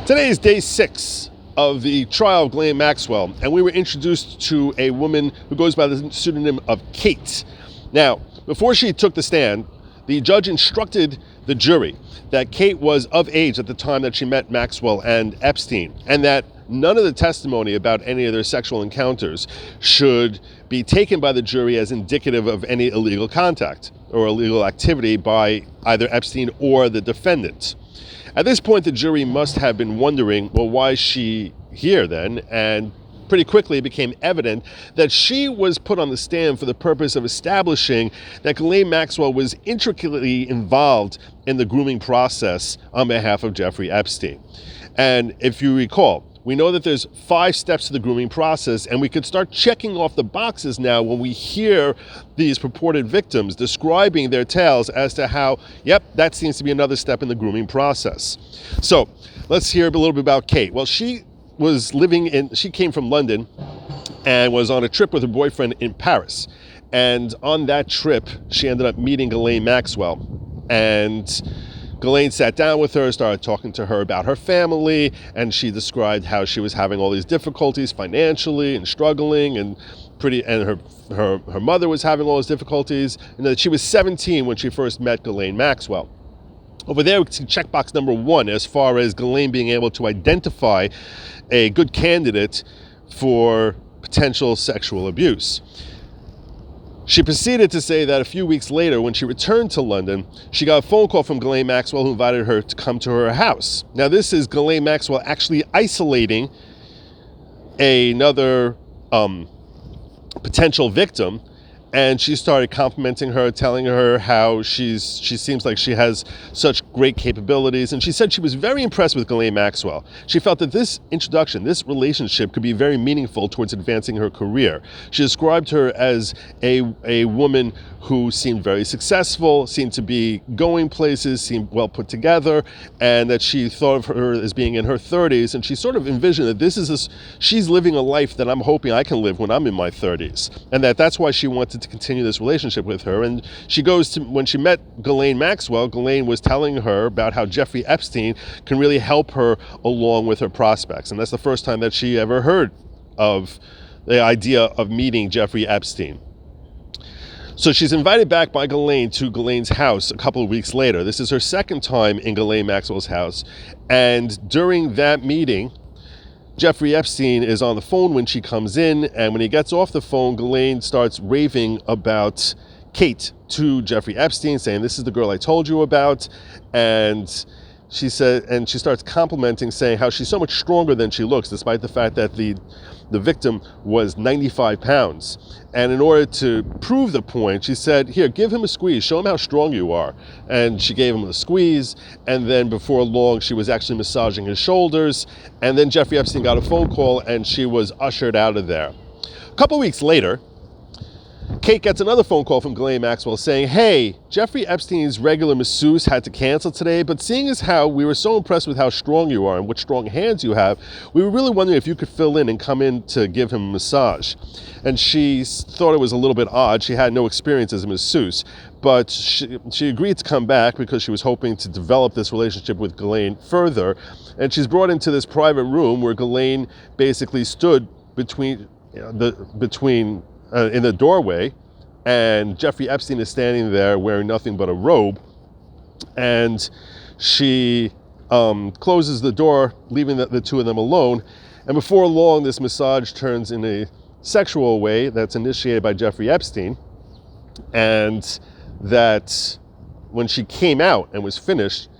Today is day 6 of the trial of Ghislane Maxwell, and we were introduced to a woman who goes by the pseudonym of Kate. Now, before she took the stand, the judge instructed the jury that Kate was of age at the time that she met Maxwell and Epstein, and that none of the testimony about any of their sexual encounters should be taken by the jury as indicative of any illegal contact or illegal activity by either Epstein or the defendant. At this point, the jury must have been wondering, well, why is she here then? And pretty quickly it became evident that she was put on the stand for the purpose of establishing that Ghislane Maxwell was intricately involved in the grooming process on behalf of Jeffrey Epstein. And if you recall, we know that there's 5 steps to the grooming process, and we could start checking off the boxes now when we hear these purported victims describing their tales as to how, yep, that seems to be another step in the grooming process. So let's hear a little bit about Kate. Well, she came from London and was on a trip with her boyfriend in Paris. And on that trip, she ended up meeting Ghislane Maxwell. And Ghislane sat down with her, started talking to her about her family, and she described how she was having all these difficulties financially and struggling, and her mother was having all these difficulties, and that she was 17 when she first met Ghislane Maxwell. Over there, we can see checkbox number 1 as far as Ghislane being able to identify a good candidate for potential sexual abuse. She proceeded to say that a few weeks later, when she returned to London, she got a phone call from Ghislane Maxwell, who invited her to come to her house. Now, this is Ghislane Maxwell actually isolating another potential victim, and she started complimenting her, telling her how she seems like she has such great capabilities. And she said she was very impressed with Ghislane Maxwell. She felt that this introduction, this relationship, could be very meaningful towards advancing her career. She described her as a woman who seemed very successful, seemed to be going places, seemed well put together, and that she thought of her as being in her 30s. And she sort of envisioned that she's living a life that I'm hoping I can live when I'm in my 30s. And that's why she wanted to continue this relationship with her. And when she met Ghislane Maxwell, Ghislane was telling her about how Jeffrey Epstein can really help her along with her prospects. And that's the first time that she ever heard of the idea of meeting Jeffrey Epstein. So she's invited back by Ghislane to Ghislane's house a couple of weeks later. This is her second time in Ghislane Maxwell's house. And during that meeting, Jeffrey Epstein is on the phone when she comes in, and when he gets off the phone, Ghislane starts raving about Kate to Jeffrey Epstein, saying, "This is the girl I told you about." And she starts complimenting, saying how she's so much stronger than she looks, despite the fact that the victim was 95 pounds. And in order to prove the point, she said, "Here, give him a squeeze, show him how strong you are." And she gave him a squeeze, and then before long, she was actually massaging his shoulders. And then Jeffrey Epstein got a phone call, and she was ushered out of there. A couple weeks later, Kate gets another phone call from Ghislane Maxwell saying, "Hey, Jeffrey Epstein's regular masseuse had to cancel today, but seeing as how we were so impressed with how strong you are and what strong hands you have, we were really wondering if you could fill in and come in to give him a massage." And she thought it was a little bit odd. She had no experience as a masseuse, but she agreed to come back because she was hoping to develop this relationship with Ghislane further. And she's brought into this private room where Ghislane basically stood in the doorway, and Jeffrey Epstein is standing there wearing nothing but a robe, and she closes the door, leaving the two of them alone. And before long, this massage turns in a sexual way that's initiated by Jeffrey Epstein, and that when she came out and was finished,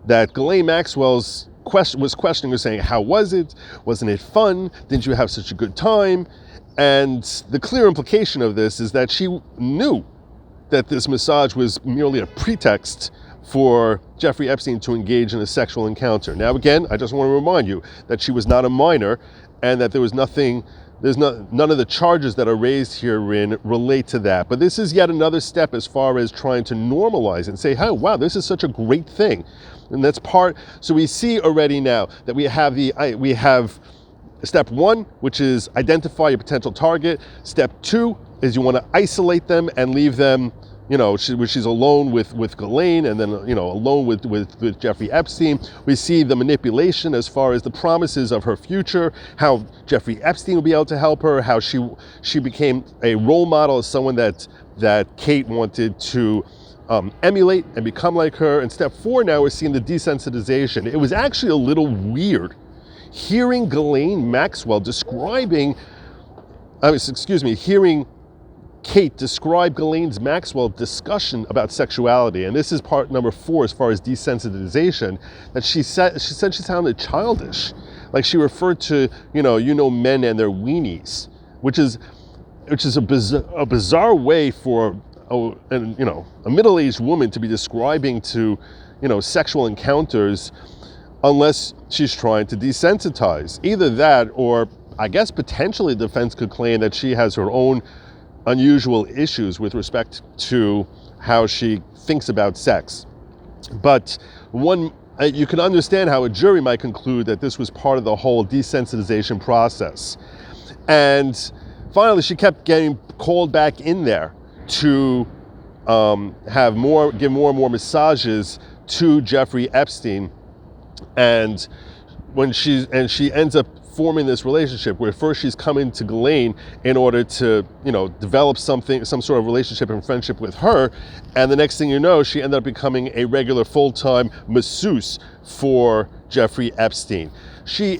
that Ghislane Maxwell was questioning her, saying, "How was it? Wasn't it fun? Didn't you have such a good time?" And the clear implication of this is that she knew that this massage was merely a pretext for Jeffrey Epstein to engage in a sexual encounter. Now, again, I just want to remind you that she was not a minor, and that none of the charges that are raised herein relate to that. But this is yet another step as far as trying to normalize and say, "Oh, wow, this is such a great thing." And that's so we see already now that we have step 1, which is identify your potential target. Step 2 is you want to isolate them and leave them she's alone with Ghislane, and then alone with Jeffrey Epstein. We see the manipulation as far as the promises of her future, how Jeffrey Epstein will be able to help her, how she became a role model as someone that Kate wanted to emulate and become like her. And step 4 now, we're seeing the desensitization. It was actually a little weird hearing Ghislane Maxwell hearing Kate describe Ghislane Maxwell's discussion about sexuality. And this is part number 4 as far as desensitization, that she said she sounded childish. Like she referred to, men and their weenies, which is a bizarre way for a middle-aged woman to be describing to, sexual encounters, unless she's trying to desensitize. Either that, or I guess potentially the defense could claim that she has her own unusual issues with respect to how she thinks about sex. But you can understand how a jury might conclude that this was part of the whole desensitization process. And finally, she kept getting called back in there to give more and more massages to Jeffrey Epstein. And she ends up forming this relationship where first she's coming to Ghislane in order to, develop some sort of relationship and friendship with her. And the next thing you know, she ended up becoming a regular full-time masseuse for Jeffrey Epstein. She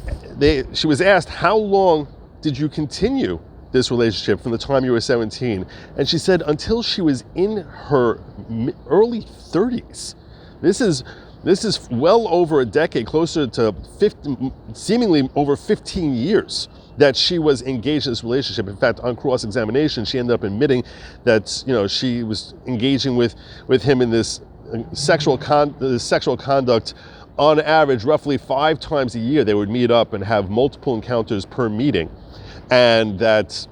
was asked, how long did you continue this relationship from the time you were 17? And she said until she was in her early 30s. This is well over a decade, closer to seemingly over 15 years that she was engaged in this relationship. In fact, on cross-examination, she ended up admitting that she was engaging with him in this sexual conduct on average roughly 5 times a year. They would meet up and have multiple encounters per meeting, and that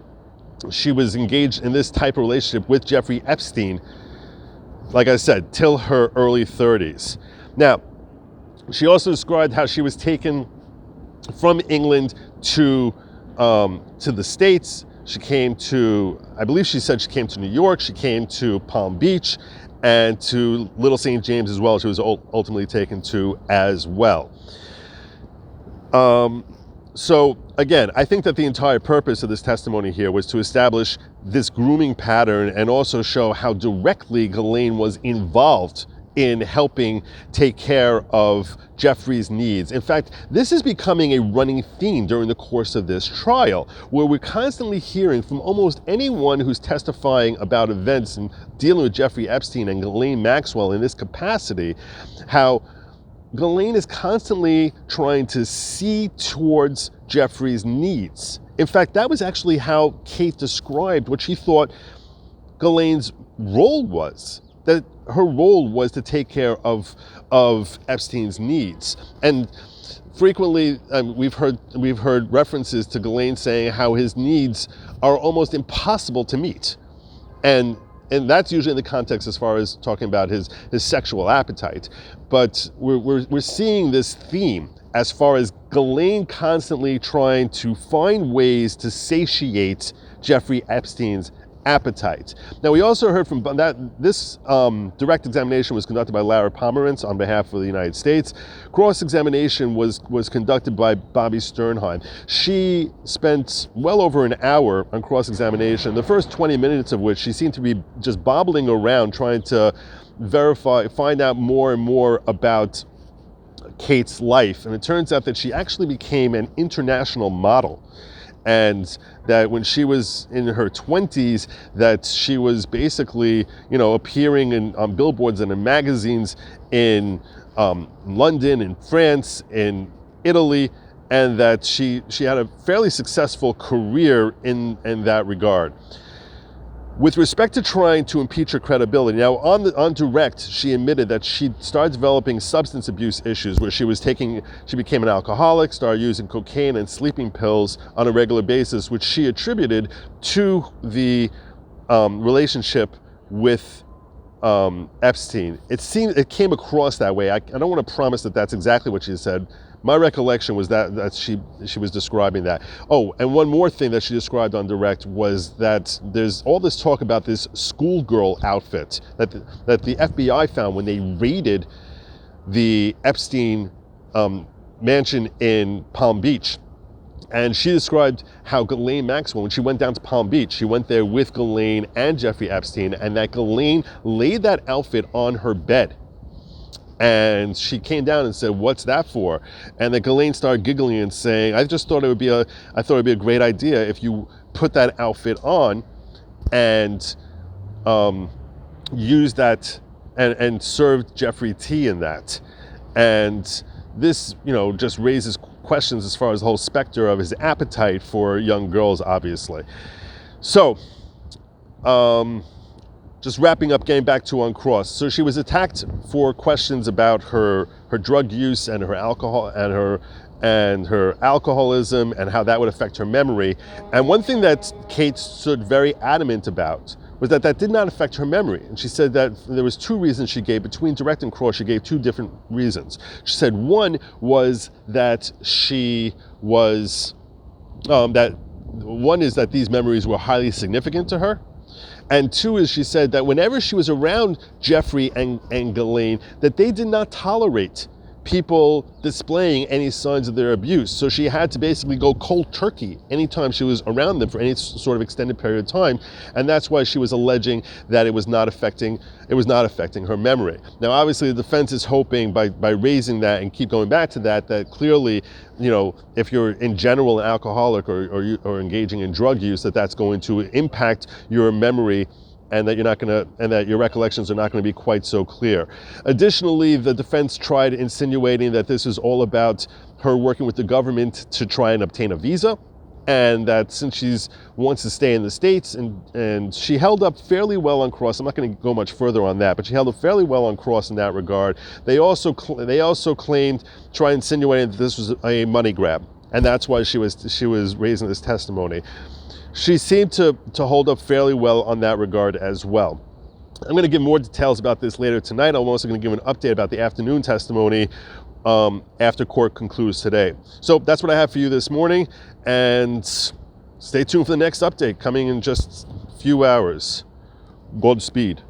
she was engaged in this type of relationship with Jeffrey Epstein, like I said, till her early 30s. Now, she also described how she was taken from England to the States. I believe she said she came to New York, she came to Palm Beach, and to Little St. James as well. She was ultimately taken to as well. So again, I think that the entire purpose of this testimony here was to establish this grooming pattern and also show how directly Ghislane was involved in helping take care of Jeffrey's needs. In fact, this is becoming a running theme during the course of this trial, where we're constantly hearing from almost anyone who's testifying about events and dealing with Jeffrey Epstein and Ghislane Maxwell in this capacity, how Ghislane is constantly trying to see towards Jeffrey's needs. In fact, that was actually how Kate described what she thought Ghislane's role was. That her role was to take care of Epstein's needs. And frequently we've heard references to Ghislane saying how his needs are almost impossible to meet. And that's usually in the context as far as talking about his sexual appetite. But we're seeing this theme as far as Ghislane constantly trying to find ways to satiate Jeffrey Epstein's appetite. Now, we also heard from this direct examination was conducted by Lara Pomerantz on behalf of the United States. Cross-examination was conducted by Bobby Sternheim. She spent well over an hour on cross-examination, the first 20 minutes of which she seemed to be just bobbling around trying to find out more and more about Kate's life. And it turns out that she actually became an international model. And that when she was in her 20s, that she was basically, appearing on billboards and in magazines in London, in France, in Italy, and that she had a fairly successful career in that regard. With respect to trying to impeach her credibility, now on direct, she admitted that she started developing substance abuse issues where she became an alcoholic, started using cocaine and sleeping pills on a regular basis, which she attributed to the relationship with Epstein. It came across that way. I don't want to promise that that's exactly what she said, My recollection was that she was describing that. Oh, and one more thing that she described on direct was that there's all this talk about this schoolgirl outfit that the FBI found when they raided the Epstein mansion in Palm Beach. And she described how Ghislane Maxwell, when she went down to Palm Beach, she went there with Ghislane and Jeffrey Epstein, and that Ghislane laid that outfit on her bed. And she came down and said, "What's that for?" And then Ghislane started giggling and saying, "I thought it would be a great idea if you put that outfit on and use that and served Jeffrey tea in that." And this, just raises questions as far as the whole specter of his appetite for young girls, obviously. So, just wrapping up, getting back to Uncrossed. So she was attacked for questions about her drug use and her alcohol and her alcoholism and how that would affect her memory. And one thing that Kate stood very adamant about was that did not affect her memory. And she said that there was two reasons she gave. Between direct and cross, she gave two different reasons. She said one was that she was, that these memories were highly significant to her. And two is, she said that whenever she was around Jeffrey and Ghislane, that they did not tolerate people displaying any signs of their abuse. So she had to basically go cold turkey anytime she was around them for any sort of extended period of time. And that's why she was alleging that it was not affecting her memory. Now, obviously, the defense is hoping by raising that and keep going back to that clearly, if you're in general an alcoholic or engaging in drug use, that's going to impact your memory, and that your recollections are not going to be quite so clear. Additionally, the defense tried insinuating that this is all about her working with the government to try and obtain a visa, and that since she wants to stay in the States, and she held up fairly well on cross. I'm not going to go much further on that, but she held up fairly well on cross in that regard. They also claimed, insinuating that this was a money grab, and that's why she was raising this testimony. She seemed to hold up fairly well on that regard as well. I'm going to give more details about this later tonight. I'm also going to give an update about the afternoon testimony after court concludes today. So that's what I have for you this morning, and stay tuned for the next update coming in just a few hours. Godspeed.